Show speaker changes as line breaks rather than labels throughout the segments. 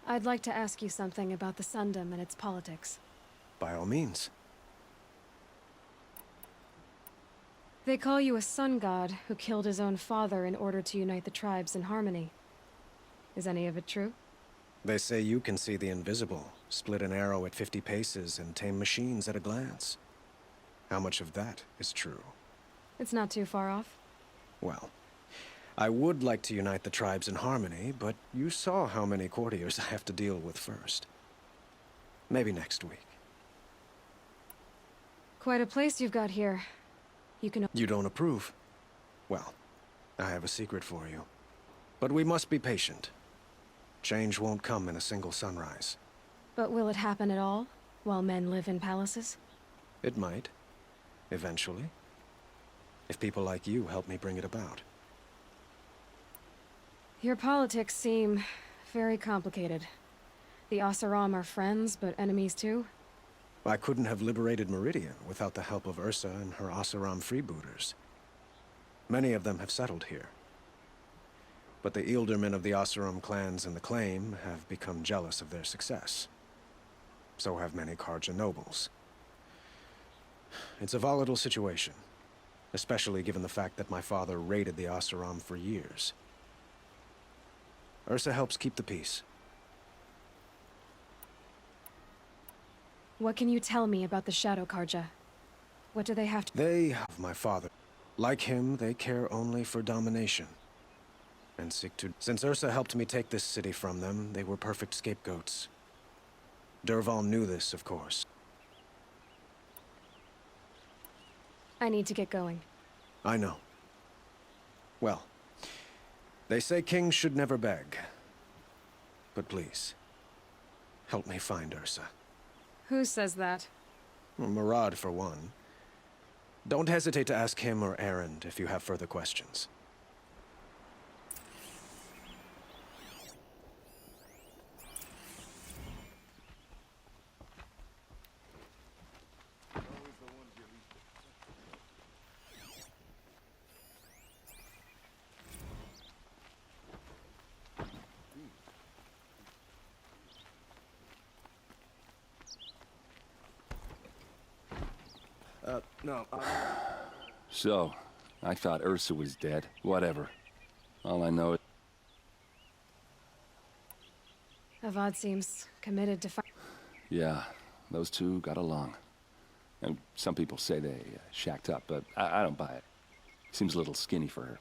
I'd like to ask you something about the Sundom and its politics.
By all means.
They call you a sun god who killed his own father in order to unite the tribes in harmony. Is any of it true?
They say you can see the invisible, split an arrow at 50 paces, and tame machines at a glance. How much of that is true?
It's not too far off.
Well, I would like to unite the tribes in harmony, but you saw how many courtiers I have to deal with first. Maybe next week.
Quite a place you've got here.
You don't approve? Well, I have a secret for you. But we must be patient. Change won't come in a single sunrise.
But will it happen at all, while men live in palaces?
It might. Eventually. If people like you help me bring it about.
Your politics seem very complicated. The Oseram are friends, but enemies too?
I couldn't have liberated Meridian without the help of Ursa and her Oseram freebooters. Many of them have settled here. But the Ealdormen of the Oseram clans in the Claim have become jealous of their success. So have many Karja nobles. It's a volatile situation, especially given the fact that my father raided the Oseram for years. Ursa helps keep the peace.
What can you tell me about the Shadow Karja? What do they have to—
They have my father. Like him, they care only for domination. And seek to— Since Ursa helped me take this city from them, they were perfect scapegoats. Dervahl knew this, of course.
I need to get going.
I know. Well, they say kings should never beg. But please, help me find Ursa.
Who says that?
Well, Murad, for one. Don't hesitate to ask him or Erend if you have further questions. No.
So, I thought Ursa was dead. Whatever. All I know is...
Avad seems committed to
Yeah, those two got along. And some people say they shacked up, but I don't buy it. Seems a little skinny for her.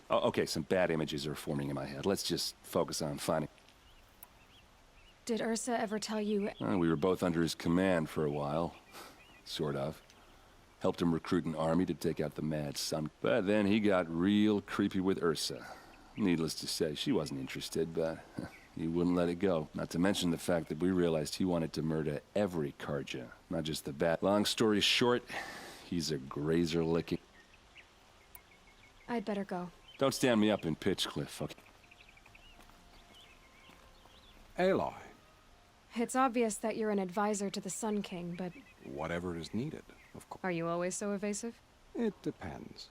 Oh, okay, some bad images are forming in my head. Let's just focus on finding...
Did Ursa ever tell you—
We were both under his command for a while. Sort of. Helped him recruit an army to take out the Mad Sun. But then he got real creepy with Ursa. Needless to say, she wasn't interested, but he wouldn't let it go. Not to mention the fact that we realized he wanted to murder every Karja, not just the bad. Long story short, he's a grazer-licking...
I'd better go.
Don't stand me up in Pitchcliff, okay?
Aloy.
It's obvious that you're an advisor to the Sun King, but—
Whatever is needed, of course.
Are you always so evasive?
It depends.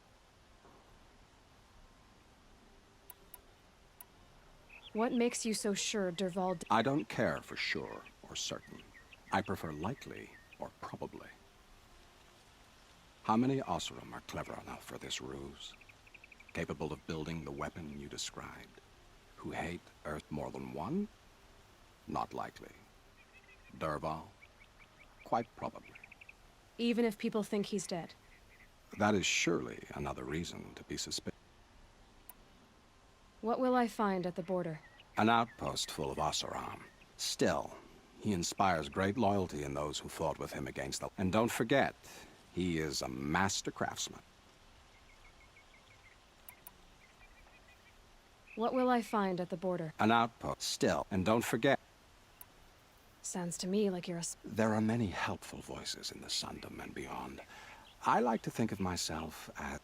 What makes you so sure Dervahl—
I don't care for sure or certain. I prefer likely or probably. How many Oseram are clever enough for this ruse? Capable of building the weapon you described? Who hate Earth more than one? Not likely. Dervahl? Quite probably.
Even if people think he's dead?
That is surely another reason to be suspicious.
What will I find at the border?
An outpost full of Oseram. Still, he inspires great loyalty in those who fought with him against the... And don't forget, he is a master craftsman.
What will I find at the border?
An outpost. Still, and don't forget...
Sounds to me like you're a—
There are many helpful voices in the Sundom and beyond. I like to think of myself as...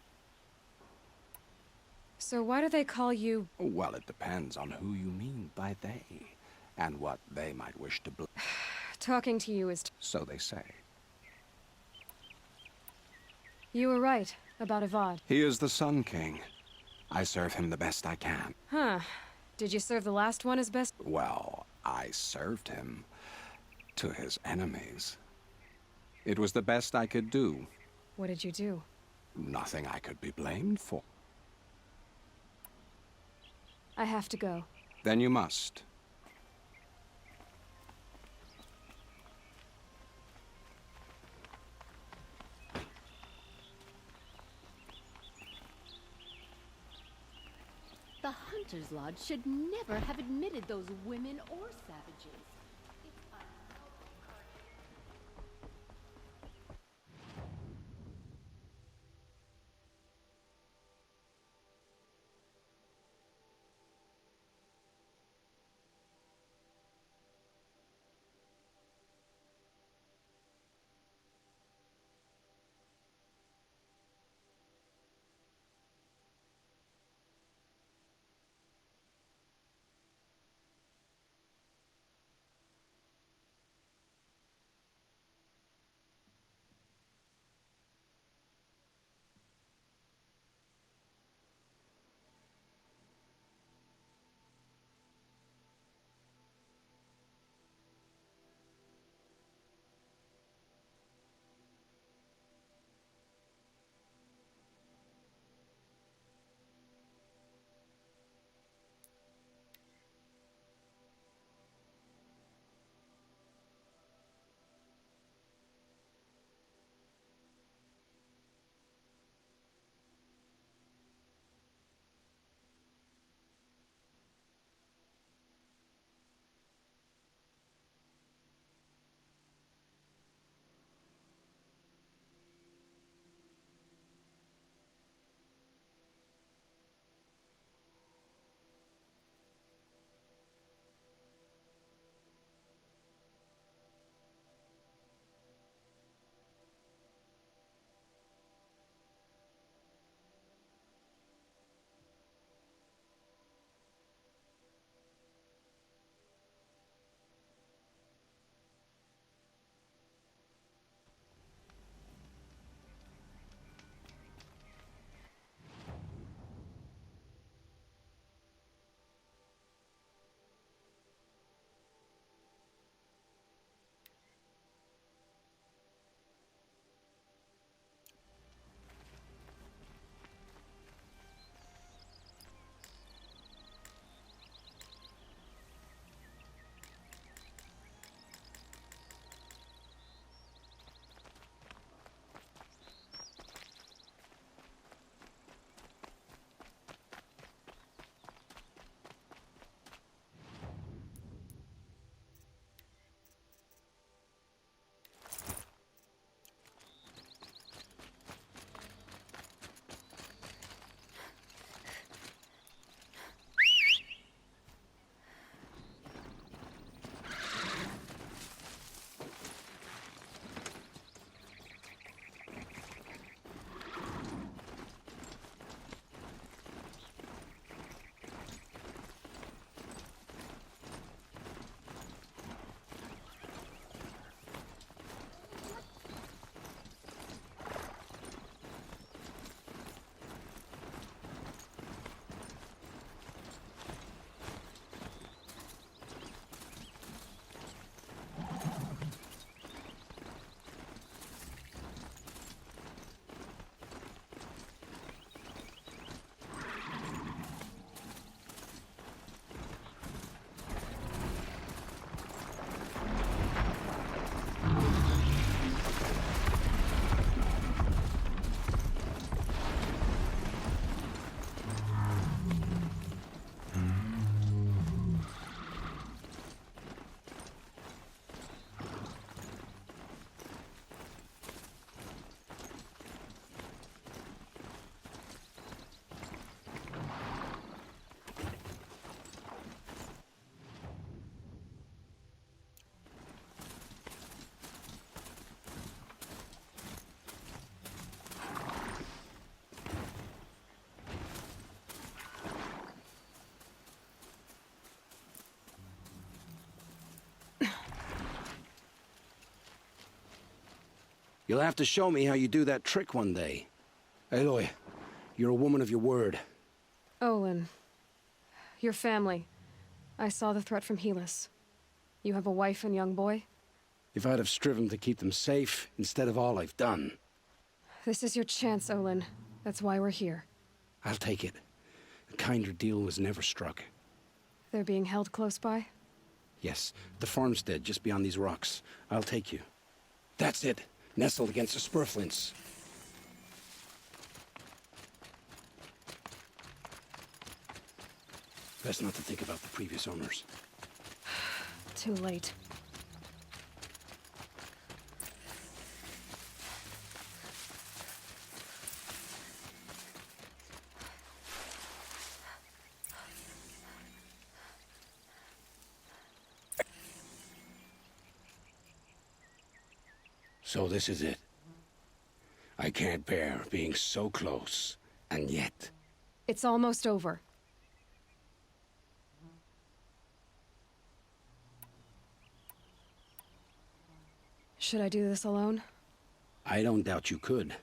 So why do they call you—
Well, it depends on who you mean by they, and what they might wish to
Talking to you is—
So they say.
You were right about Avad.
He is the Sun King. I serve him the best I can.
Huh. Did you serve the last one as best?
Well, I served him to his enemies. It was the best I could do.
What did you do?
Nothing I could be blamed for.
I have to go.
Then you must.
The Hunter's Lodge should never have admitted those women or savages.
You'll have to show me how you do that trick one day. Aloy, you're a woman of your word.
Olin. Your family. I saw the threat from Helis. You have a wife and young boy?
If I'd have striven to keep them safe, instead of all I've done.
This is your chance, Olin. That's why we're here.
I'll take it. A kinder deal was never struck.
They're being held close by?
Yes, the farmstead just beyond these rocks. I'll take you. That's it. Nestled against the spurflints. Best not to think about the previous owners.
Too late.
So this is it. I can't bear being so close, and yet...
It's almost over. Should I do this alone?
I don't doubt you could.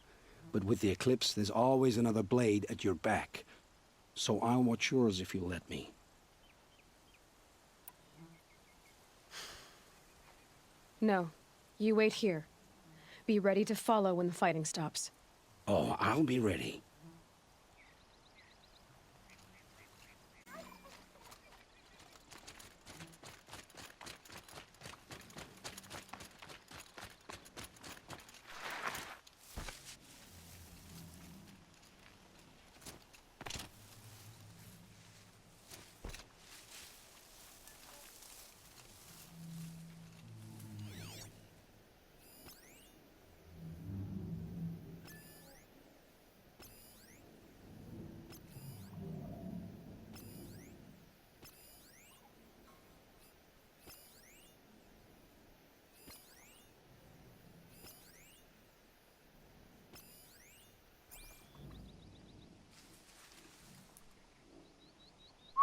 But with the eclipse, there's always another blade at your back. So I'll watch yours if you'll let me.
No. You wait here. Be ready to follow when the fighting stops.
Oh, I'll be ready.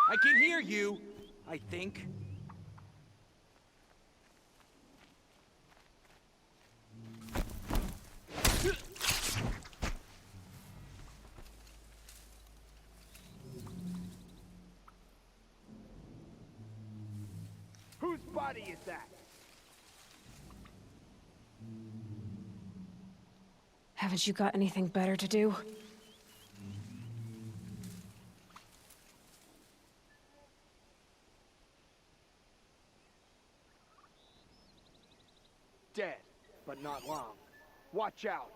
I can hear you, I think. Whose body is that?
Haven't you got anything better to do?
Dead, but not long. Watch out.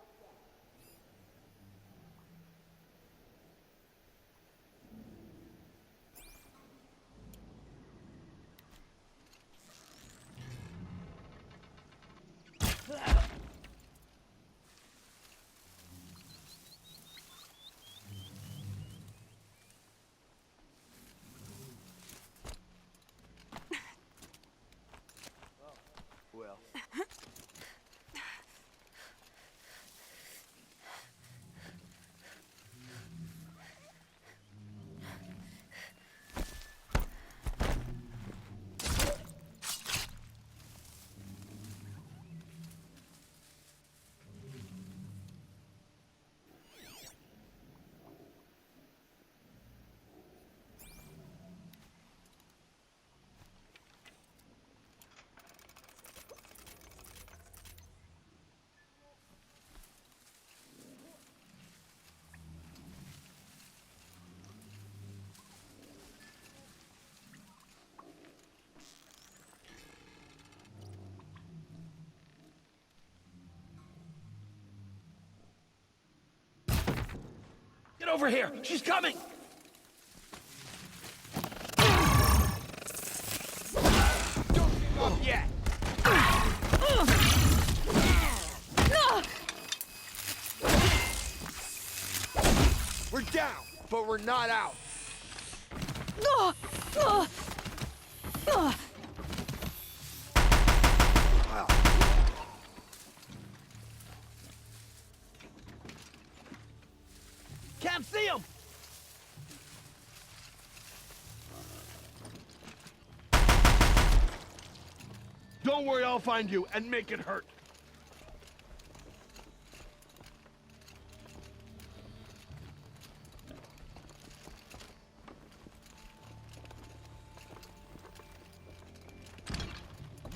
Well.
Get over here! She's coming!
Don't give up yet! We're down, but we're not out. Can't see him! Don't worry, I'll find you and make it hurt.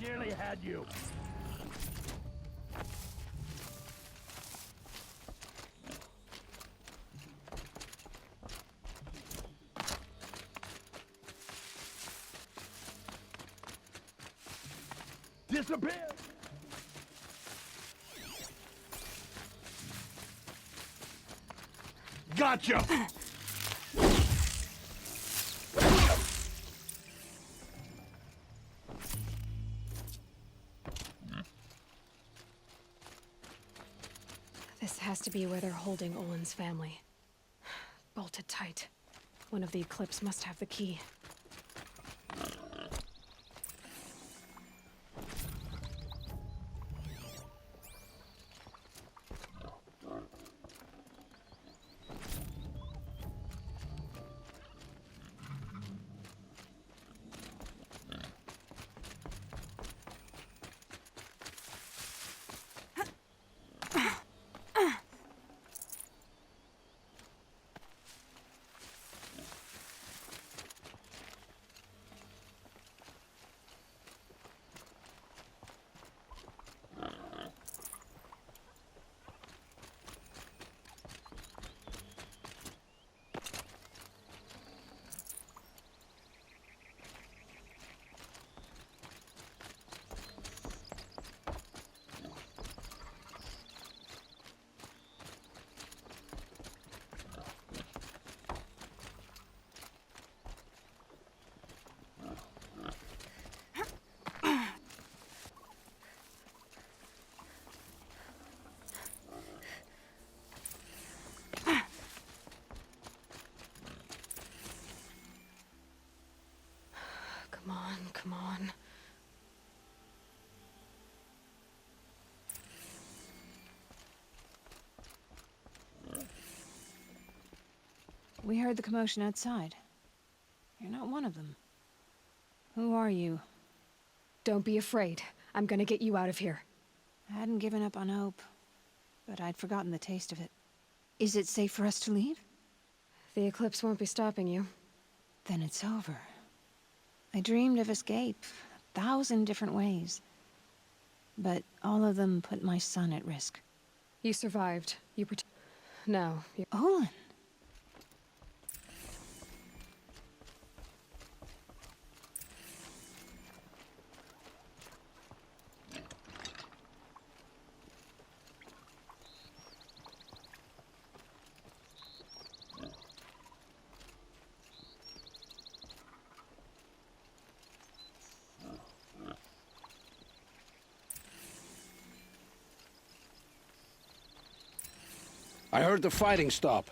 nearly had you. Disappear! Gotcha!
This has to be where they're holding Olin's family. Bolted tight. One of the Eclipse must have the key. Come on, come on.
We heard the commotion outside. You're not one of them. Who are you?
Don't be afraid. I'm gonna get you out of here.
I hadn't given up on hope, but I'd forgotten the taste of it. Is it safe for us to leave?
The Eclipse won't be stopping you.
Then it's over. I dreamed of escape, 1,000 different ways. But all of them put my son at risk.
You survived. Now, you're...
Olin!
I heard the fighting stop.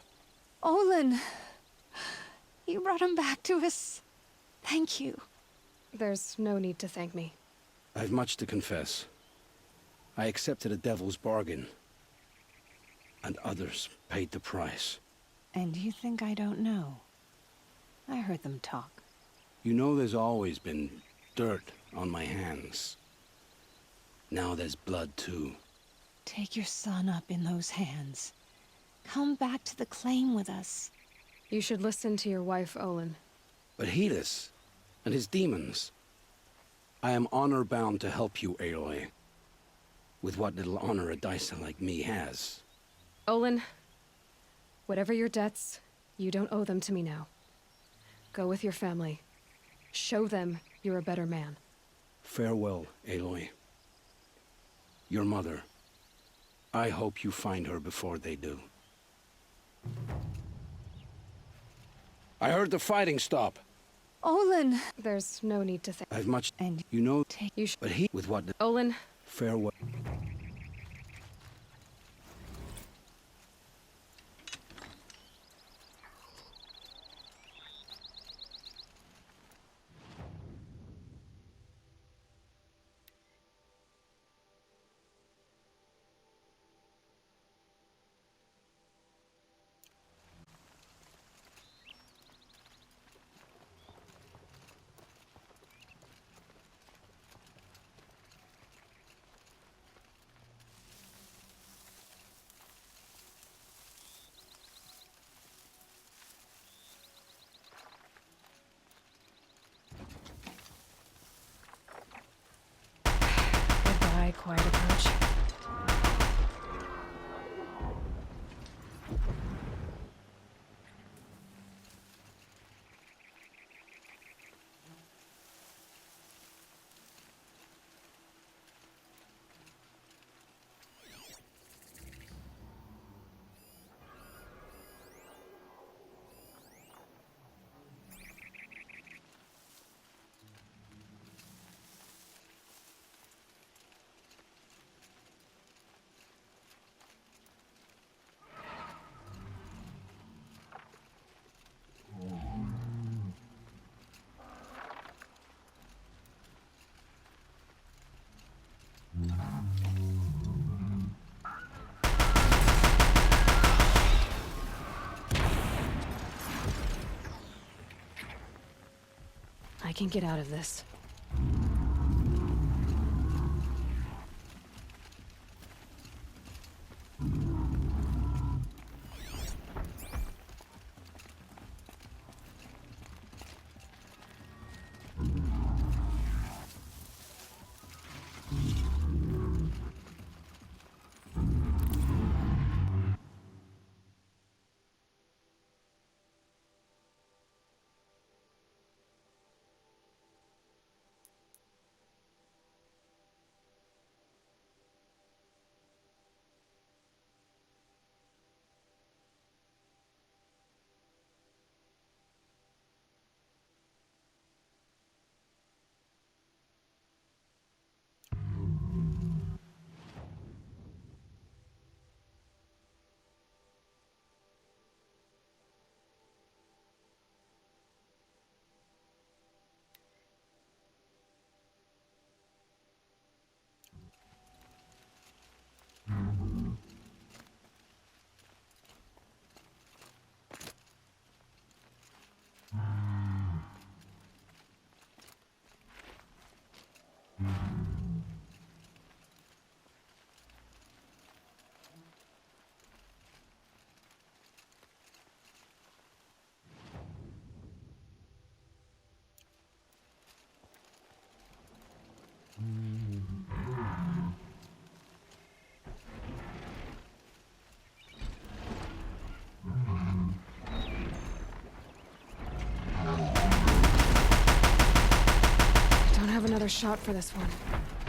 Olin! You brought him back to us. Thank you.
There's no need to thank me.
I've much to confess. I accepted a devil's bargain. And others paid the price.
And you think I don't know? I heard them talk.
You know there's always been dirt on my hands. Now there's blood too.
Take your son up in those hands. Come back to the claim with us.
You should listen to your wife, Olin.
But Helis and his demons. I am honor-bound to help you, Aloy. With what little honor a dicer like me has.
Olin, whatever your debts, you don't owe them to me now. Go with your family. Show them you're a better man.
Farewell, Aloy. Your mother. I hope you find her before they do. I heard the fighting stop.
Olin!
There's no need to thank...
I've much...
And
You know...
You should...
But he... With what...
Olin,
Farewell.
quiet approach. I can get out of this. I don't have another shot for this one.